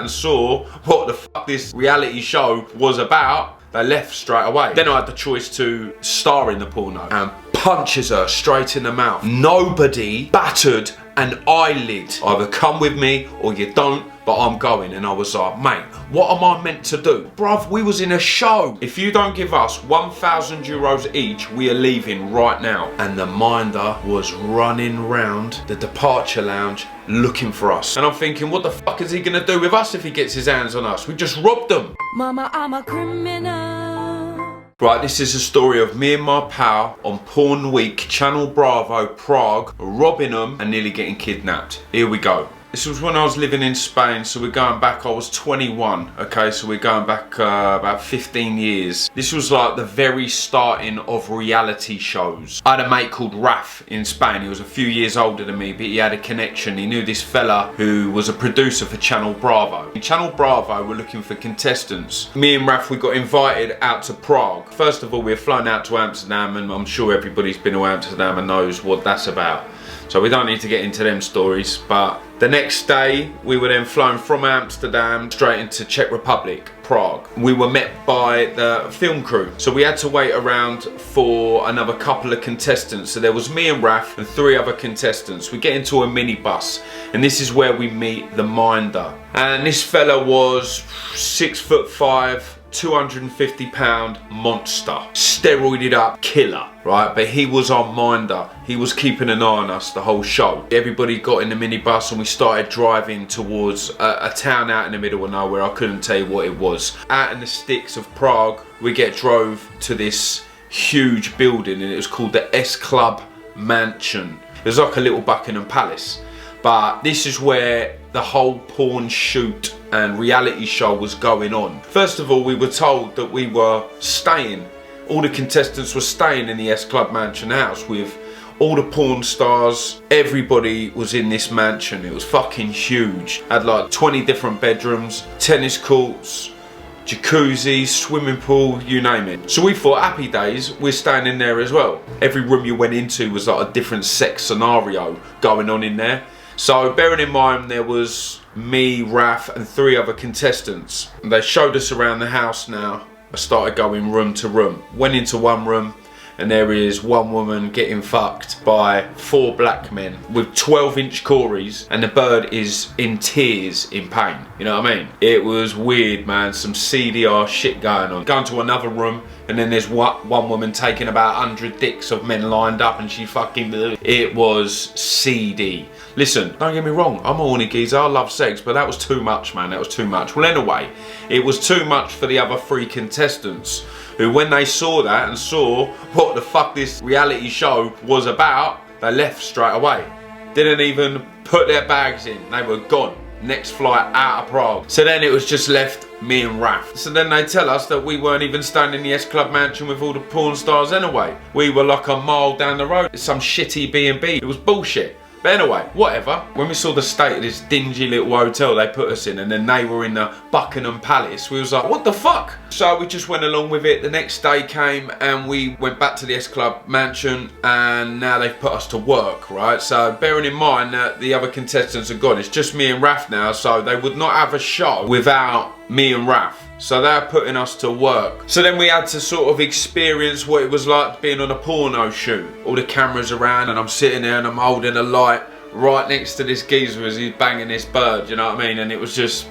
and saw what the fuck this reality show was about, they left straight away. Then I had the choice to star in the porno, and punches her straight in the mouth. Nobody battered an eyelid. Either come with me or you don't, but I'm going. And I was like, mate, what am I meant to do? Bruv, we was in a show. If you don't give us €1,000 each, we are leaving right now. And the minder was running round the departure lounge looking for us. And I'm thinking, what the fuck is he gonna do with us if he gets his hands on us? We just robbed them. Mama, I'm a criminal. Right, this is a story of me and my pal on Porn Week, Channel Bravo, Prague, robbing them and nearly getting kidnapped. Here we go. This was when I was living in Spain, so we're going back, I was 21, okay, so we're going back about 15 years. This was like the very starting of reality shows. I had a mate called RAFF in Spain. He was a few years older than me, but he had a connection. He knew this fella who was a producer for Channel Bravo. Channel Bravo were looking for contestants. Me and RAFF, we got invited out to Prague. First of all, we were flown out to Amsterdam, and I'm sure everybody's been to Amsterdam and knows what that's about. So we don't need to get into them stories, but the next day we were then flown from Amsterdam straight into Czech Republic, Prague. We were met by the film crew, so we had to wait around for another couple of contestants. So there was me and RAFF and 3 other contestants. We get into a minibus, and this is where we meet the minder. And this fella was 6'5", 250 pound monster, steroided up killer, right? But he was our minder. He was keeping an eye on us the whole show. Everybody got in the minibus and we started driving towards a town out in the middle of nowhere. I couldn't tell you what it was. Out in the sticks of Prague, we drove to this huge building, and it was called the S Club Mansion. It was like a little Buckingham Palace. But this is where the whole porn shoot and reality show was going on. First of all, we were told that we were staying. All the contestants were staying in the S Club Mansion house with all the porn stars. Everybody was in this mansion. It was fucking huge. Had like 20 different bedrooms, tennis courts, jacuzzi, swimming pool, you name it. So we thought, happy days, we're staying in there as well. Every room you went into was like a different sex scenario going on in there. So bearing in mind there was me, RAFF and 3 other contestants. They showed us around the house now. I started going room to room. Went into one room and there is one woman getting fucked by 4 black men with 12-inch cories, and the bird is in tears in pain. You know what I mean? It was weird, man. Some CDR shit going on. Going to another room and then there's one woman taking about 100 dicks of men lined up, and she fucking... It was CD. Listen, don't get me wrong, I'm a horny geezer, I love sex, but that was too much, man, that was too much. Well, anyway, it was too much for the other 3 contestants, who when they saw that and saw what the fuck this reality show was about, they left straight away. Didn't even put their bags in, they were gone. Next flight out of Prague. So then it was just left me and RAFF. So then they tell us that we weren't even staying in the S Club Mansion with all the porn stars anyway. We were like a mile down the road. It's some shitty B&B. It was bullshit. But anyway, whatever. When we saw the state of this dingy little hotel they put us in, and then they were in the Buckingham Palace, we was like, what the fuck? So we just went along with it. The next day came and we went back to the S Club Mansion, and now they've put us to work, right? So bearing in mind that the other contestants are gone, it's just me and RAFF now, so they would not have a show without me and RAFF. So they're putting us to work. So then we had to sort of experience what it was like being on a porno shoot. All the cameras around and I'm sitting there and I'm holding a light right next to this geezer as he's banging this bird, you know what I mean? And it was just...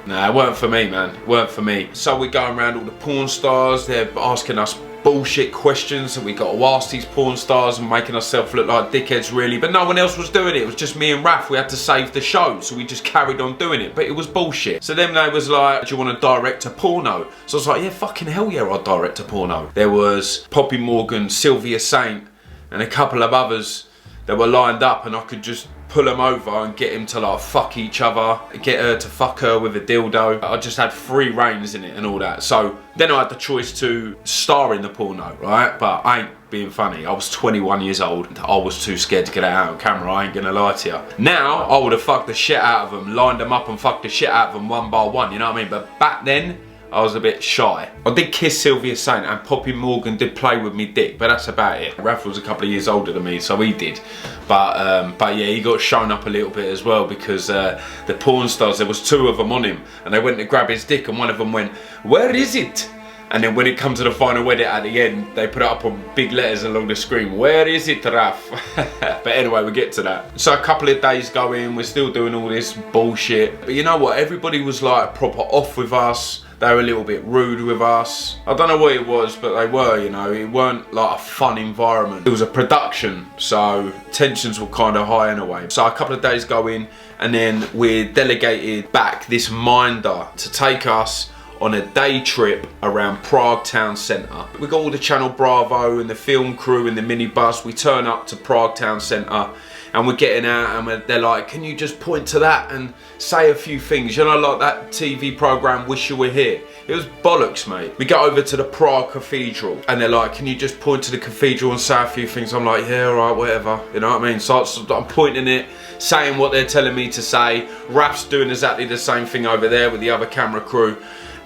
Nah, it weren't for me, man. It weren't for me. So we're going around all the porn stars. They're asking us bullshit questions that we got to ask these porn stars and making ourselves look like dickheads, really. But no one else was doing it. It was just me and RAFF. We had to save the show, so we just carried on doing it. But it was bullshit. So then they was like, do you want to direct a porno? So I was like, yeah, fucking hell yeah, I'll direct a porno. There was Poppy Morgan, Sylvia Saint, and a couple of others that were lined up, and I could just pull them over and get him to like fuck each other, get her to fuck her with a dildo. I just had free reins in it and all that. So then I had the choice to star in the porno, right? But I ain't being funny. I was 21 years old. I was too scared to get it out on camera, I ain't gonna lie to you. Now, I would have fucked the shit out of them, lined them up and fucked the shit out of them one by one, you know what I mean? But back then, I was a bit shy. I did kiss Sylvia Saint, and Poppy Morgan did play with me dick, but that's about it. Raff was a couple of years older than me, so he did. But yeah, he got shown up a little bit as well, because the porn stars, there was 2 of them on him, and they went to grab his dick, and one of them went, "Where is it?" And then when it comes to the final edit at the end, they put it up on big letters along the screen, "Where is it, Raff?" But anyway, we get to that. So a couple of days go in, we're still doing all this bullshit. But you know what? Everybody was like proper off with us. They were a little bit rude with us. I don't know what it was, but they were, you know. It weren't like a fun environment. It was a production, so tensions were kind of high in a way. So a couple of days go in, and then we're delegated back this minder to take us on a day trip around Prague town centre. We got all the Channel Bravo and the film crew in the minibus. We turn up to Prague town centre, and we're getting out, and they're like, "Can you just point to that and say a few things?" You know, like that TV programme Wish You Were Here. It was bollocks, mate. We go over to the Prague Cathedral, and they're like, "Can you just point to the cathedral and say a few things?" I'm like, "Yeah, alright, whatever." You know what I mean? So I'm pointing it, saying what they're telling me to say. Raff's doing exactly the same thing over there with the other camera crew.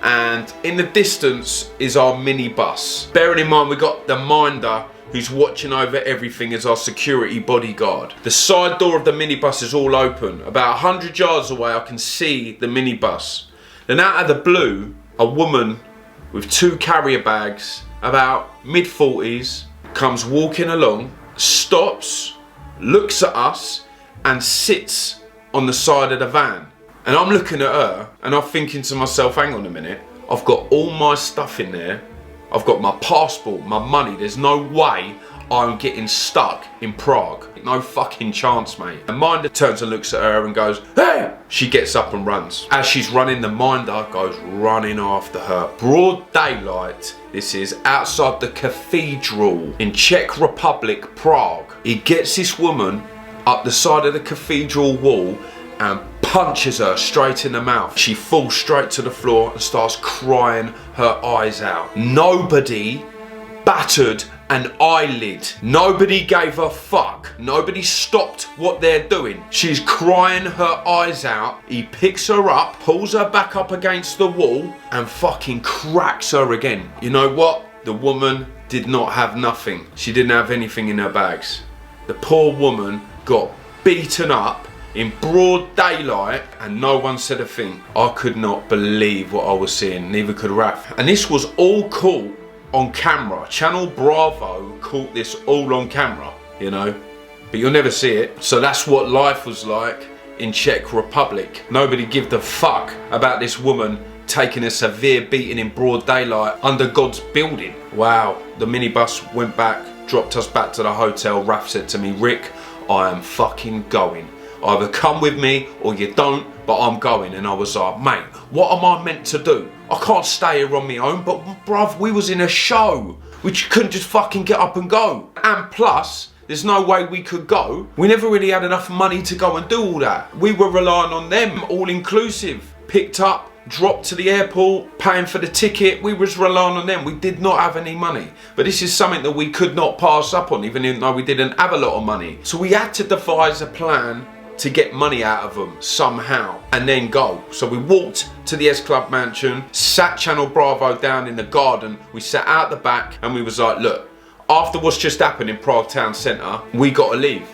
And in the distance is our minibus. Bearing in mind, we got the minder who's watching over everything as our security bodyguard. The side door of the minibus is all open. About 100 yards away, I can see the minibus. Then out of the blue, a woman with 2 carrier bags, about mid-40s, comes walking along, stops, looks at us, and sits on the side of the van. And I'm looking at her, and I'm thinking to myself, hang on a minute, I've got all my stuff in there. I've got my passport, my money. There's no way I'm getting stuck in Prague. No fucking chance, mate. And minder turns and looks at her and goes, "Hey!" She gets up and runs. As she's running, the minder goes running after her. Broad daylight. This is outside the cathedral in Czech Republic, Prague. He gets this woman up the side of the cathedral wall and punches her straight in the mouth. She falls straight to the floor and starts crying her eyes out. Nobody battered an eyelid. Nobody gave a fuck. Nobody stopped what they're doing. She's crying her eyes out. He picks her up, pulls her back up against the wall, and fucking cracks her again. You know what? The woman did not have nothing. She didn't have anything in her bags. The poor woman got beaten up in broad daylight, and no one said a thing. I could not believe what I was seeing, neither could Raff. And this was all caught on camera. Channel Bravo caught this all on camera, you know, but you'll never see it. So that's what life was like in Czech Republic. Nobody gave a fuck about this woman taking a severe beating in broad daylight under God's building. Wow. The minibus went back, dropped us back to the hotel. Raff said to me, "Rick, I am fucking going. Either come with me or you don't, but I'm going." And I was like, "Mate, what am I meant to do? I can't stay here on my own." But bruv, we was in a show. We couldn't just fucking get up and go. And plus, there's no way we could go. We never really had enough money to go and do all that. We were relying on them, all inclusive. Picked up, dropped to the airport, paying for the ticket. We was relying on them. We did not have any money. But this is something that we could not pass up on, even though we didn't have a lot of money. So we had to devise a plan to get money out of them somehow and then go. So we walked to the S Club mansion, sat Channel Bravo down in the garden. We sat out the back and we was like, "Look, after what's just happened in Prague town centre, we got to leave."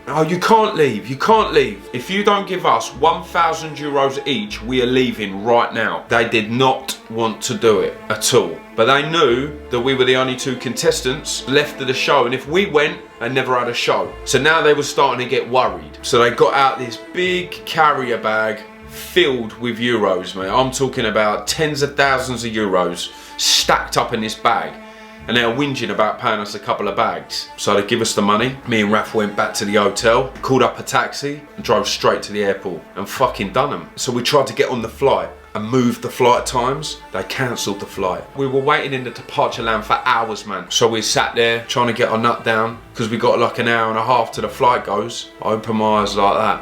"Oh, you can't leave, you can't leave. If you don't give us 1,000 euros each, we are leaving right now." They did not want to do it at all. But they knew that we were the only 2 contestants left of the show, and if we went, they never had a show. So now they were starting to get worried. So they got out this big carrier bag filled with euros, mate. I'm talking about tens of thousands of euros stacked up in this bag. And they were whinging about paying us a couple of bags. So they give us the money. Me and Raff went back to the hotel, called up a taxi and drove straight to the airport and fucking done them. So we tried to get on the flight and move the flight times. They cancelled the flight. We were waiting in the departure lounge for hours, man. So we sat there trying to get our nut down because we got like an hour and a half till the flight goes. I opened my eyes like that,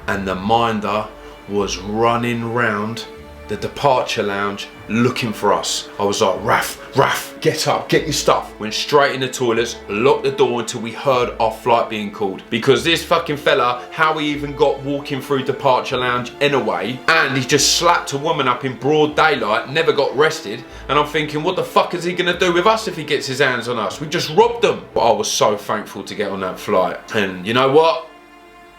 and the minder was running round the departure lounge looking for us. I was like, Raff, get up, get your stuff. Went straight in the toilets, locked the door until we heard our flight being called. Because this fucking fella, how he even got walking through departure lounge anyway, and he just slapped a woman up in broad daylight, never got arrested. And I'm thinking, what the fuck is he gonna do with us if he gets his hands on us? We just robbed them. But I was so thankful to get on that flight. And you know what?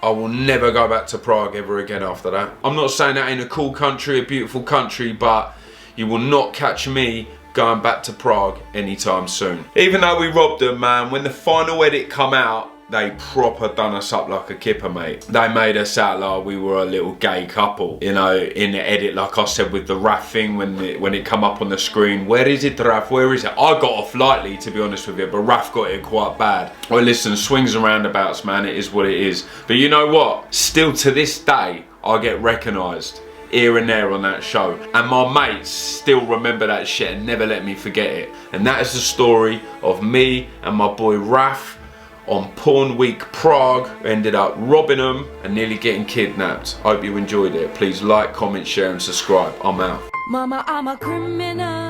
I will never go back to Prague ever again after that. I'm not saying that ain't a cool country, a beautiful country, but you will not catch me going back to Prague anytime soon. Even though we robbed them, man, when the final edit come out, they proper done us up like a kipper, mate. They made us out like we were a little gay couple. You know, in the edit, like I said with the RAFF thing, when it come up on the screen, where is it, RAFF, where is it? I got off lightly, to be honest with you, but RAFF got it quite bad. Well, listen, swings and roundabouts, man, it is what it is. But you know what? Still to this day, I get recognised here and there on that show, and my mates still remember that shit and never let me forget it. And that is the story of me and my boy RAFF on Porn Week Prague. Ended up robbing them and nearly getting kidnapped. Hope you enjoyed it. Please like, comment, share and subscribe. I'm out. Mama, I'm a criminal.